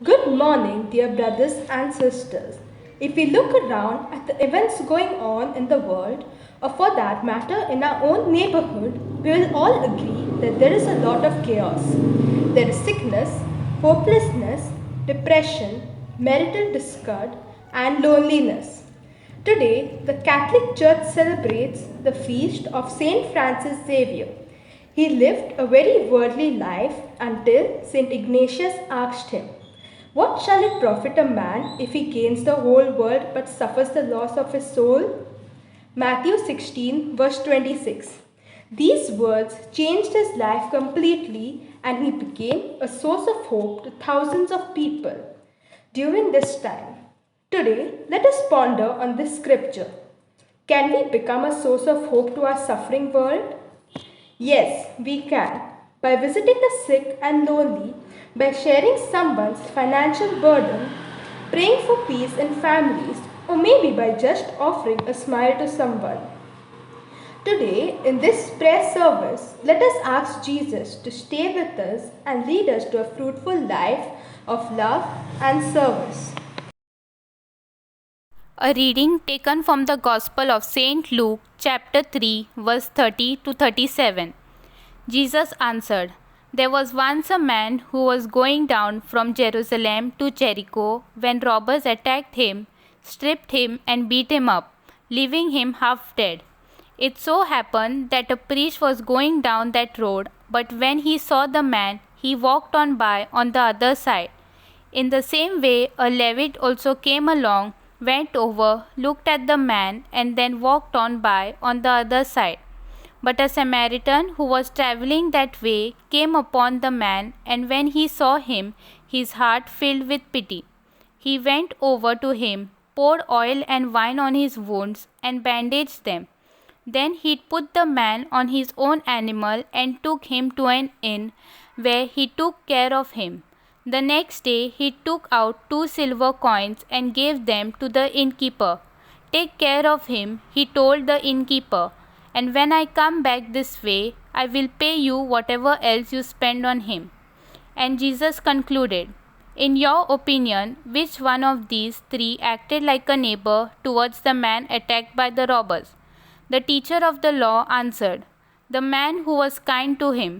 Good morning, dear brothers and sisters. If we look around at the events going on in the world, or for that matter in our own neighborhood, we will all agree that there is a lot of chaos. There is sickness, hopelessness, depression, marital discord, and loneliness. Today, the Catholic Church celebrates the feast of Saint Francis Xavier. He lived a very worldly life until Saint Ignatius asked him, "What shall it profit a man if he gains the whole world but suffers the loss of his soul?" Matthew 16, verse 26. These words changed his life completely and he became a source of hope to thousands of people during this time. Today, let us ponder on this scripture. Can we become a source of hope to our suffering world? Yes, we can. By visiting the sick and lonely, by sharing someone's financial burden, praying for peace in families, or maybe by just offering a smile to someone. Today, in this prayer service, let us ask Jesus to stay with us and lead us to a fruitful life of love and service. A reading taken from the Gospel of St. Luke, chapter 3, verse 30 to 37. Jesus answered, "There was once a man who was going down from Jerusalem to Jericho when robbers attacked him, stripped him, and beat him up, leaving him half dead. It so happened that a priest was going down that road, but when he saw the man, he walked on by on the other side. In the same way, a Levite also came along, went over, looked at the man, and then walked on by on the other side. But a Samaritan who was traveling that way came upon the man, and when he saw him, his heart filled with pity. He went over to him, poured oil and wine on his wounds, and bandaged them. Then he put the man on his own animal and took him to an inn, where he took care of him. The next day he took out 2 silver coins and gave them to the innkeeper. "Take care of him," he told the innkeeper, "and when I come back this way, I will pay you whatever else you spend on him." And Jesus concluded, "In your opinion, which one of these three acted like a neighbor towards the man attacked by the robbers?" The teacher of the law answered, "The man who was kind to him."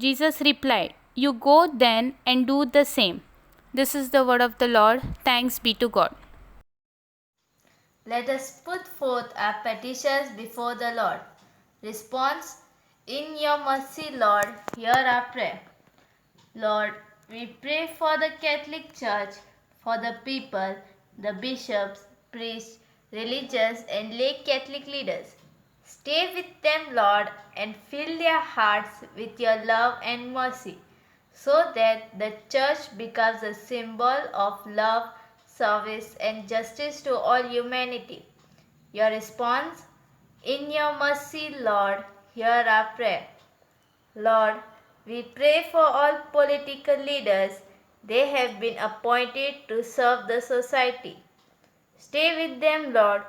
Jesus replied, "You go then and do the same." This is the word of the Lord. Thanks be to God. Let us put forth our petitions before the Lord. Response: In your mercy, Lord, hear our prayer. Lord, we pray for the Catholic Church, for the people, the bishops, priests, religious and lay Catholic leaders. Stay with them, Lord, and fill their hearts with your love and mercy, so that the Church becomes a symbol of love, service, and justice to all humanity. Your response: In your mercy, Lord, hear our prayer. Lord, we pray for all political leaders. They have been appointed to serve the society. Stay with them, Lord.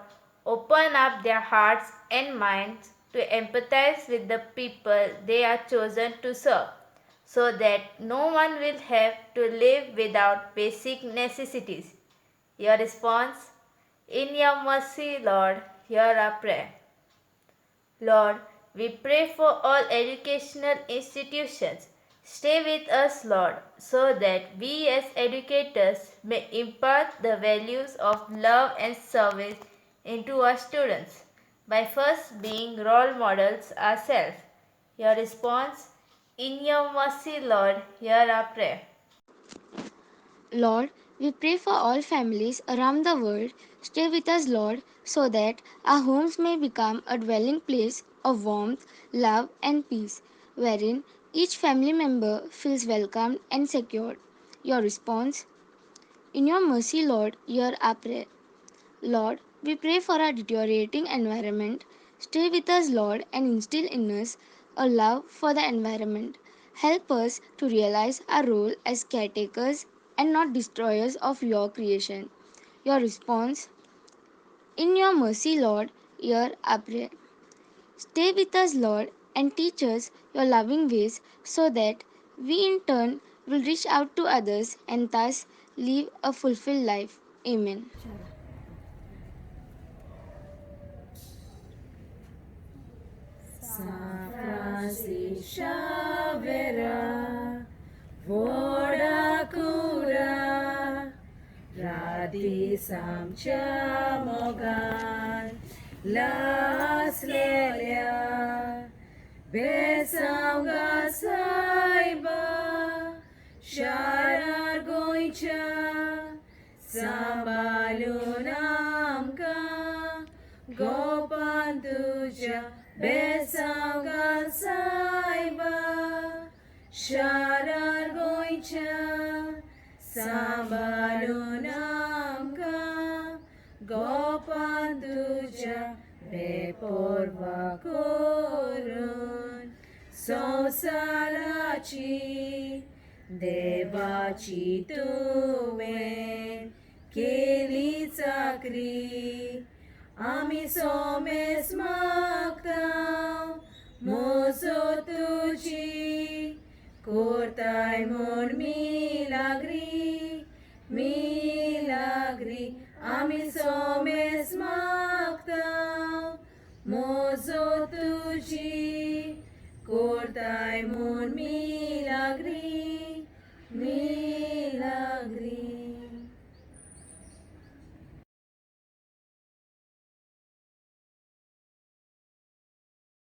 Open up their hearts and minds to empathize with the people they are chosen to serve, so that no one will have to live without basic necessities. Your response: In your mercy, Lord, hear our prayer. Lord, we pray for all educational institutions. Stay with us, Lord, so that we as educators may impart the values of love and service into our students by first being role models ourselves. Your response: In your mercy, Lord, hear our prayer. Lord, we pray for all families around the world. Stay with us, Lord, so that our homes may become a dwelling place of warmth, love, and peace, wherein each family member feels welcomed and secured. Your response: In your mercy, Lord, hear our prayer. Lord, we pray for our deteriorating environment. Stay with us, Lord, and instill in us a love for the environment. Help us to realize our role as caretakers and not destroyers of your creation. Your response: In your mercy, Lord, hear our prayer. Stay with us, Lord, and teach us your loving ways so that we in turn will reach out to others and thus live a fulfilled life. Amen. San Francisco Xavier, Voda Cura, Radis amcia mogan, Las Lelia, Besam Gasaiba, Sharar Goicha, Sambalunamka, Gopan tuja, Besam Gasaiba, Sharar Goicha, Sambalunamka, Gopan tuja, Beporva korun, संसाराची देवाची तुवें केली चाकरी आमी Soames मागता moso तुजी कोरताय म्हूण मिलाग्री आमी Soames